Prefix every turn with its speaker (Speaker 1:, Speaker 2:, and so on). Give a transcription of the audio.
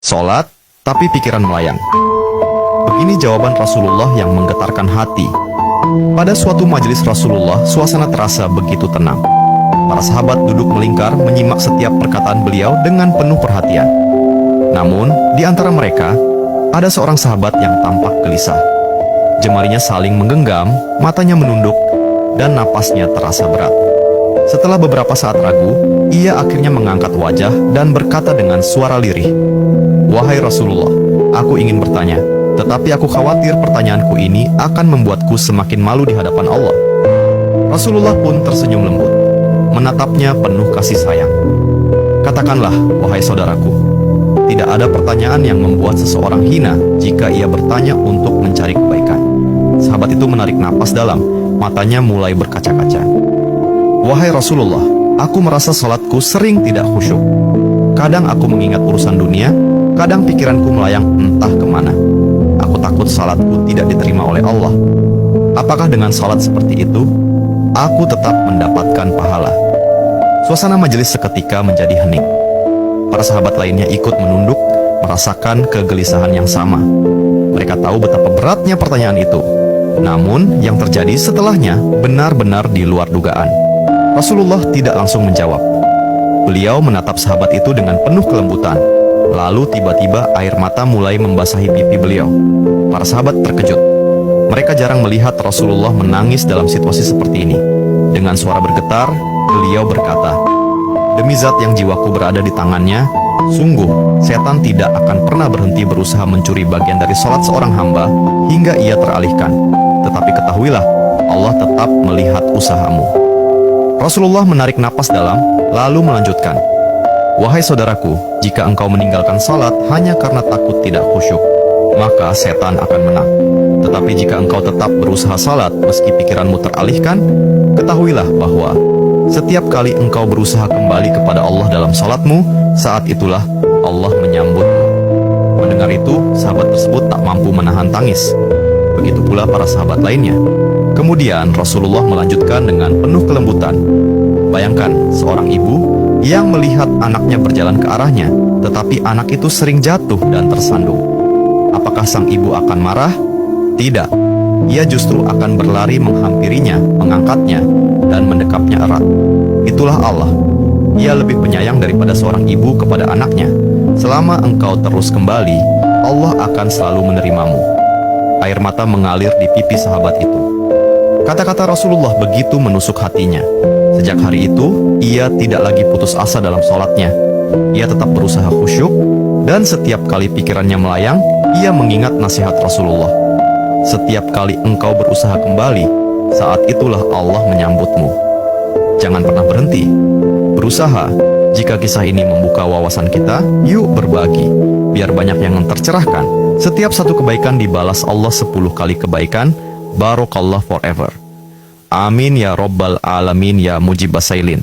Speaker 1: Sholat, tapi pikiran melayang. Begini jawaban Rasulullah yang menggetarkan hati. Pada suatu majelis Rasulullah, suasana terasa begitu tenang. Para sahabat duduk melingkar menyimak setiap perkataan beliau dengan penuh perhatian. Namun, di antara mereka, ada seorang sahabat yang tampak gelisah. Jemarinya saling menggenggam, matanya menunduk, dan napasnya terasa berat. Setelah beberapa saat ragu, ia akhirnya mengangkat wajah dan berkata dengan suara lirih, "Wahai Rasulullah, aku ingin bertanya, tetapi aku khawatir pertanyaanku ini akan membuatku semakin malu di hadapan Allah." Rasulullah pun tersenyum lembut, menatapnya penuh kasih sayang. "Katakanlah, wahai saudaraku, tidak ada pertanyaan yang membuat seseorang hina jika ia bertanya untuk mencari kebaikan." Sahabat itu menarik napas dalam, matanya mulai berkaca-kaca. "Wahai Rasulullah, aku merasa salatku sering tidak khusyuk. Kadang aku mengingat urusan dunia, kadang pikiranku melayang entah kemana. Aku takut salatku tidak diterima oleh Allah. Apakah dengan salat seperti itu, aku tetap mendapatkan pahala?" Suasana majelis seketika menjadi hening. Para sahabat lainnya ikut menunduk, merasakan kegelisahan yang sama. Mereka tahu betapa beratnya pertanyaan itu. Namun, yang terjadi setelahnya benar-benar di luar dugaan. Rasulullah tidak langsung menjawab. Beliau menatap sahabat itu dengan penuh kelembutan. Lalu tiba-tiba air mata mulai membasahi pipi beliau. Para sahabat terkejut. Mereka jarang melihat Rasulullah menangis dalam situasi seperti ini. Dengan suara bergetar, beliau berkata, "Demi zat yang jiwaku berada di tangannya, sungguh setan tidak akan pernah berhenti berusaha mencuri bagian dari salat seorang hamba hingga ia teralihkan. Tetapi ketahuilah, Allah tetap melihat usahamu." Rasulullah menarik napas dalam, lalu melanjutkan, "Wahai saudaraku, jika engkau meninggalkan salat hanya karena takut tidak khusyuk, maka setan akan menang. Tetapi jika engkau tetap berusaha salat meski pikiranmu teralihkan, ketahuilah bahwa setiap kali engkau berusaha kembali kepada Allah dalam salatmu, saat itulah Allah menyambutmu." Mendengar itu, sahabat tersebut tak mampu menahan tangis. Begitu pula para sahabat lainnya. Kemudian Rasulullah melanjutkan dengan penuh kelembutan, "Bayangkan seorang ibu yang melihat anaknya berjalan ke arahnya, tetapi anak itu sering jatuh dan tersandung. Apakah sang ibu akan marah? Tidak. Ia justru akan berlari menghampirinya, mengangkatnya, dan mendekapnya erat. Itulah Allah. Ia lebih penyayang daripada seorang ibu kepada anaknya. Selama engkau terus kembali, Allah akan selalu menerimamu." Air mata mengalir di pipi sahabat itu. Kata-kata Rasulullah begitu menusuk hatinya. Sejak hari itu, ia tidak lagi putus asa dalam sholatnya. Ia tetap berusaha khusyuk, dan setiap kali pikirannya melayang, ia mengingat nasihat Rasulullah. "Setiap kali engkau berusaha kembali, saat itulah Allah menyambutmu." Jangan pernah berhenti berusaha. Jika kisah ini membuka wawasan kita, yuk berbagi, biar banyak yang tercerahkan. Setiap satu kebaikan dibalas Allah 10 kali kebaikan. Barokallah forever. Amin ya Rabbal Alamin ya Mujibas Sailin.